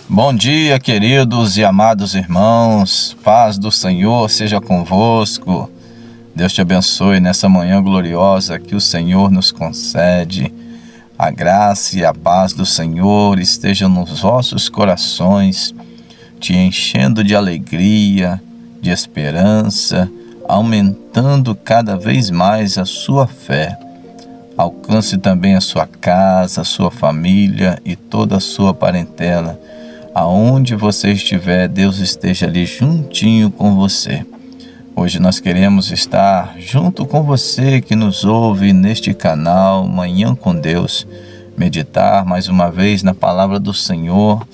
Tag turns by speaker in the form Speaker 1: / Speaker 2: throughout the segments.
Speaker 1: Bom dia, queridos e amados irmãos. Paz do Senhor seja convosco. Deus te abençoe nessa manhã gloriosa que o Senhor nos concede. A graça e a paz do Senhor estejam nos vossos corações, te enchendo de alegria, de esperança, aumentando cada vez mais a sua fé. Alcance também a sua casa, a sua família e toda a sua parentela. Aonde você estiver, Deus esteja ali juntinho com você. Hoje nós queremos estar junto com você que nos ouve neste canal Manhã com Deus, meditar mais uma vez na palavra do Senhor.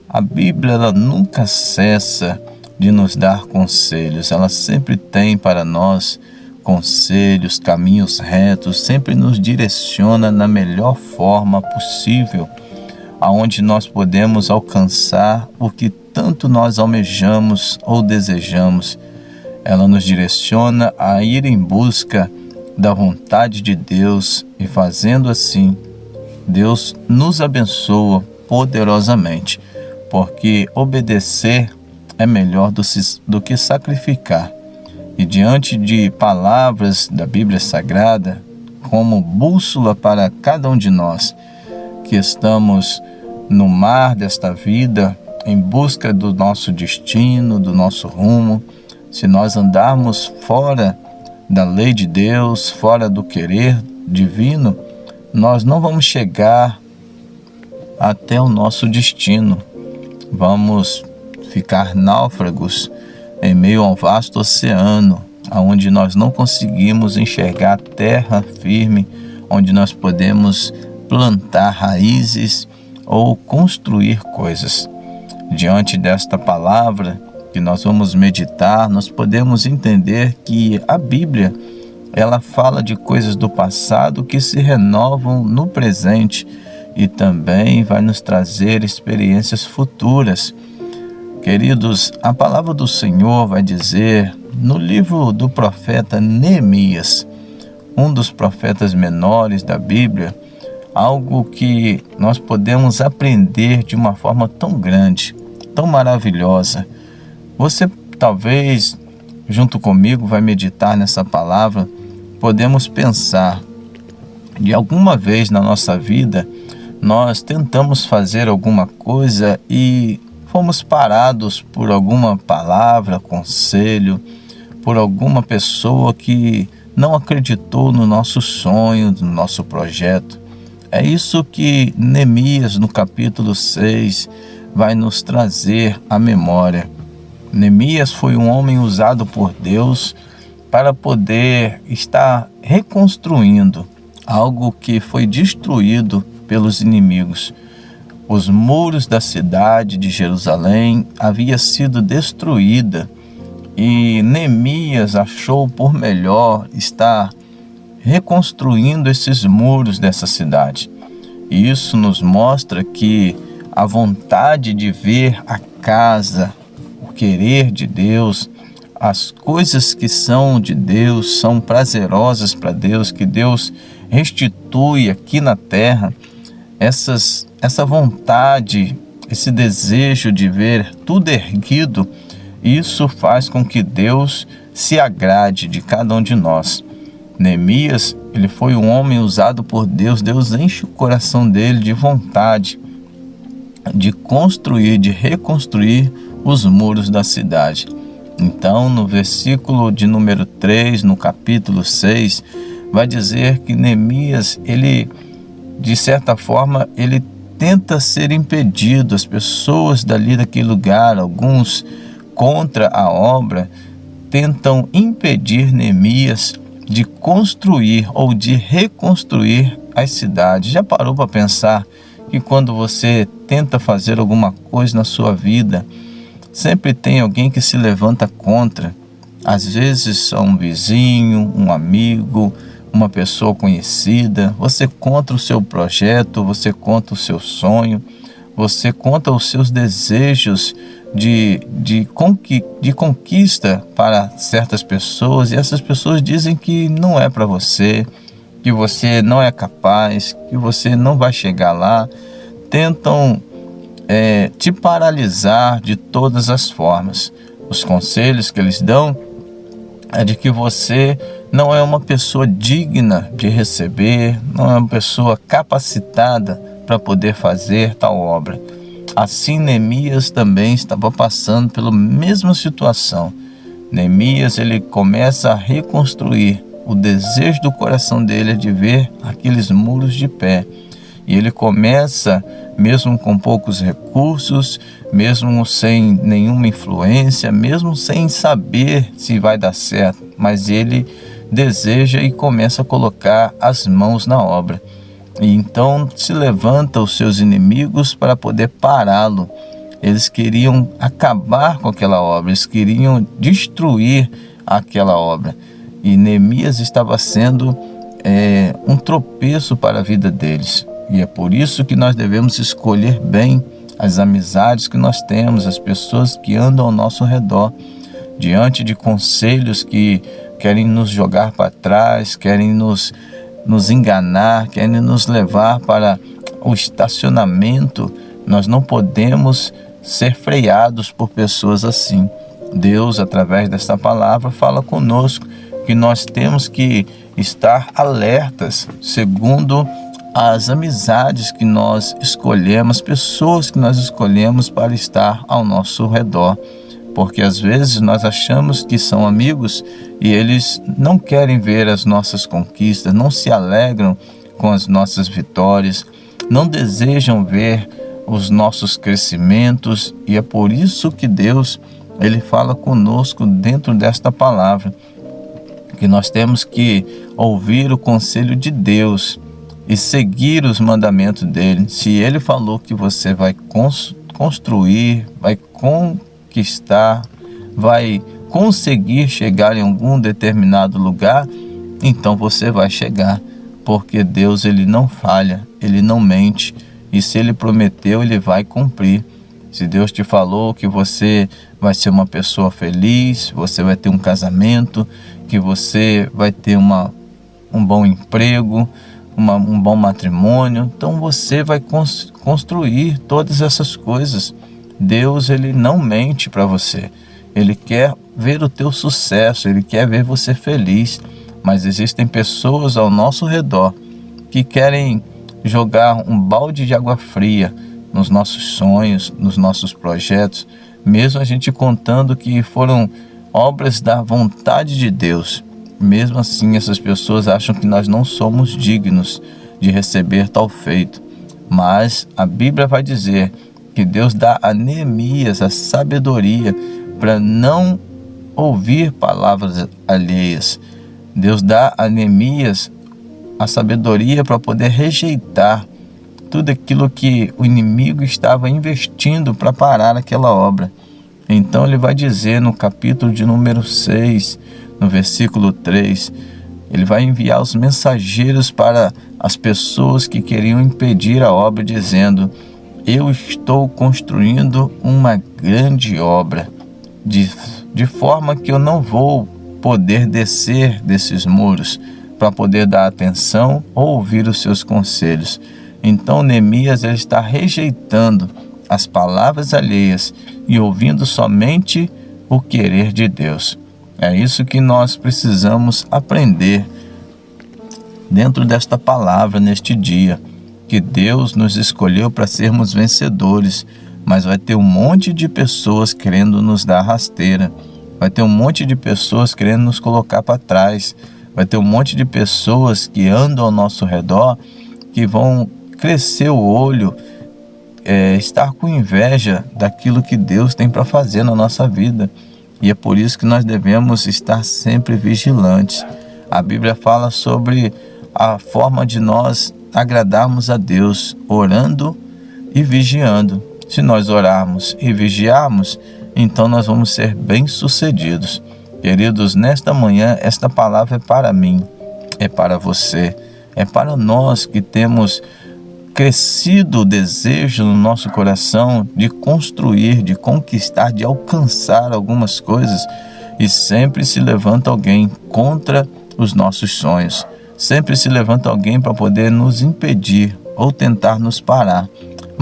Speaker 1: A Bíblia ela nunca cessa de nos dar conselhos, ela sempre tem para nós conselhos, caminhos retos, sempre nos direciona na melhor forma possível, aonde nós podemos alcançar o que tanto nós almejamos ou desejamos. Ela nos direciona a ir em busca da vontade de Deus e fazendo assim, Deus nos abençoa poderosamente, porque obedecer é melhor do que sacrificar. E diante de palavras da Bíblia Sagrada, como bússola para cada um de nós que estamos no mar desta vida, em busca do nosso destino, do nosso rumo, se nós andarmos fora da lei de Deus, fora do querer divino, nós não vamos chegar até o nosso destino. Vamos ficar náufragos em meio a um vasto oceano, onde nós não conseguimos enxergar terra firme, onde nós podemos plantar raízes ou construir coisas. Diante desta palavra que nós vamos meditar, nós podemos entender que a Bíblia, ela fala de coisas do passado que se renovam no presente e também vai nos trazer experiências futuras. Queridos, a palavra do Senhor vai dizer no livro do profeta Neemias, um dos profetas menores da Bíblia, algo que nós podemos aprender de uma forma tão grande, tão maravilhosa. Você talvez, junto comigo, vai meditar nessa palavra. Podemos pensar, de alguma vez na nossa vida, nós tentamos fazer alguma coisa e fomos parados por alguma palavra, conselho, por alguma pessoa que não acreditou no nosso sonho, no nosso projeto. É isso que Neemias, no capítulo 6, vai nos trazer à memória. Neemias foi um homem usado por Deus para poder estar reconstruindo algo que foi destruído pelos inimigos. Os muros da cidade de Jerusalém haviam sido destruídos e Neemias achou por melhor estar reconstruindo esses muros dessa cidade. E isso nos mostra que a vontade de ver a casa, o querer de Deus, as coisas que são de Deus, são prazerosas para Deus, que Deus restitui aqui na terra, essa vontade, esse desejo de ver tudo erguido, isso faz com que Deus se agrade de cada um de nós. Neemias, ele foi um homem usado por Deus. Deus enche o coração dele de vontade de construir, de reconstruir os muros da cidade. Então, no versículo de número 3, no capítulo 6, vai dizer que Neemias, ele, de certa forma, ele tenta ser impedido. As pessoas dali daquele lugar, alguns contra a obra, tentam impedir Neemias de construir ou de reconstruir as cidades. Já parou para pensar que quando você tenta fazer alguma coisa na sua vida, sempre tem alguém que se levanta contra? Às vezes um vizinho, um amigo, uma pessoa conhecida. Você conta o seu projeto, você conta o seu sonho, você conta os seus desejos de conquista para certas pessoas, e essas pessoas dizem que não é para você, que você não é capaz, que você não vai chegar lá. Tentam te paralisar de todas as formas. Os conselhos que eles dão é de que você não é uma pessoa digna de receber, não é uma pessoa capacitada para poder fazer tal obra. Assim, Neemias também estava passando pela mesma situação. Neemias, ele começa a reconstruir. O desejo do coração dele é de ver aqueles muros de pé. E ele começa, mesmo com poucos recursos, mesmo sem nenhuma influência, mesmo sem saber se vai dar certo, mas ele deseja e começa a colocar as mãos na obra. E então se levanta os seus inimigos para poder pará-lo. Eles queriam acabar com aquela obra, eles queriam destruir aquela obra. E Neemias estava sendo um tropeço para a vida deles. E é por isso que nós devemos escolher bem as amizades que nós temos, as pessoas que andam ao nosso redor, diante de conselhos que querem nos jogar para trás, querem nos enganar, querem nos levar para o estacionamento. Nós não podemos ser freados por pessoas assim. Deus, através desta palavra, fala conosco que nós temos que estar alertas, segundo as amizades que nós escolhemos, pessoas que nós escolhemos para estar ao nosso redor. Porque às vezes nós achamos que são amigos e eles não querem ver as nossas conquistas, não se alegram com as nossas vitórias, não desejam ver os nossos crescimentos. E é por isso que Deus, ele fala conosco dentro desta palavra, que nós temos que ouvir o conselho de Deus e seguir os mandamentos dele. Se ele falou que você vai construir, vai conquistar, vai conseguir chegar em algum determinado lugar, então você vai chegar, porque Deus, ele não falha, ele não mente, e se ele prometeu, ele vai cumprir. Se Deus te falou que você vai ser uma pessoa feliz, você vai ter um casamento, que você vai ter um bom emprego, um bom matrimônio, então você vai construir todas essas coisas. Deus, ele não mente para você. Ele quer ver o teu sucesso, ele quer ver você feliz. Mas existem pessoas ao nosso redor que querem jogar um balde de água fria nos nossos sonhos, nos nossos projetos, mesmo a gente contando que foram obras da vontade de Deus. Mesmo assim, essas pessoas acham que nós não somos dignos de receber tal feito. Mas a Bíblia vai dizer que Deus dá a Neemias a sabedoria para não ouvir palavras alheias. Deus dá a Neemias a sabedoria para poder rejeitar tudo aquilo que o inimigo estava investindo para parar aquela obra. Então ele vai dizer no capítulo de número 6, no versículo 3, ele vai enviar os mensageiros para as pessoas que queriam impedir a obra, dizendo: eu estou construindo uma grande obra, de forma que eu não vou poder descer desses muros para poder dar atenção ou ouvir os seus conselhos. Então Neemias, ele está rejeitando as palavras alheias e ouvindo somente o querer de Deus. É isso que nós precisamos aprender dentro desta palavra neste dia, que Deus nos escolheu para sermos vencedores, mas vai ter um monte de pessoas querendo nos dar rasteira, vai ter um monte de pessoas querendo nos colocar para trás, vai ter um monte de pessoas que andam ao nosso redor, que vão crescer o olho, estar com inveja daquilo que Deus tem para fazer na nossa vida. E é por isso que nós devemos estar sempre vigilantes. A Bíblia fala sobre a forma de nós agradarmos a Deus, orando e vigiando. Se nós orarmos e vigiarmos, então nós vamos ser bem-sucedidos. Queridos, nesta manhã, esta palavra é para mim, é para você, é para nós que temos crescido o desejo no nosso coração de construir, de conquistar, de alcançar algumas coisas, e sempre se levanta alguém contra os nossos sonhos, sempre se levanta alguém para poder nos impedir ou tentar nos parar.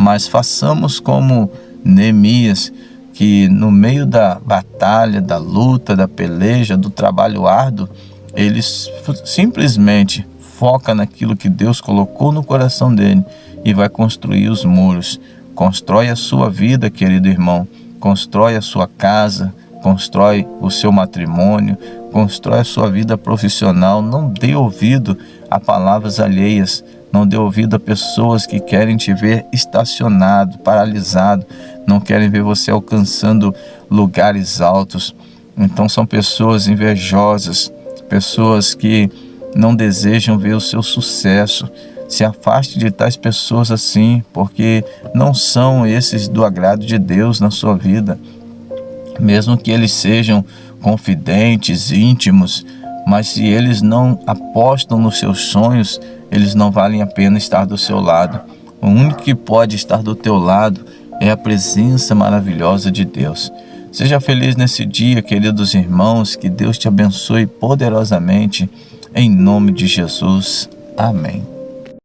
Speaker 1: mas façamos como Neemias, que no meio da batalha, da luta, da peleja, do trabalho árduo, ele simplesmente foca naquilo que Deus colocou no coração dele e vai construir os muros. Constrói a sua vida, querido irmão, constrói a sua casa, constrói o seu matrimônio, constrói a sua vida profissional. Não dê ouvido a palavras alheias, não dê ouvido a pessoas que querem te ver estacionado, paralisado, não querem ver você alcançando lugares altos. Então são pessoas invejosas, pessoas que não desejam ver o seu sucesso. Se afaste de tais pessoas assim, porque não são esses do agrado de Deus na sua vida. Mesmo que eles sejam confidentes, íntimos, mas se eles não apostam nos seus sonhos, eles não valem a pena estar do seu lado. O único que pode estar do teu lado é a presença maravilhosa de Deus. Seja feliz nesse dia, queridos irmãos, que Deus te abençoe poderosamente, em nome de Jesus. Amém.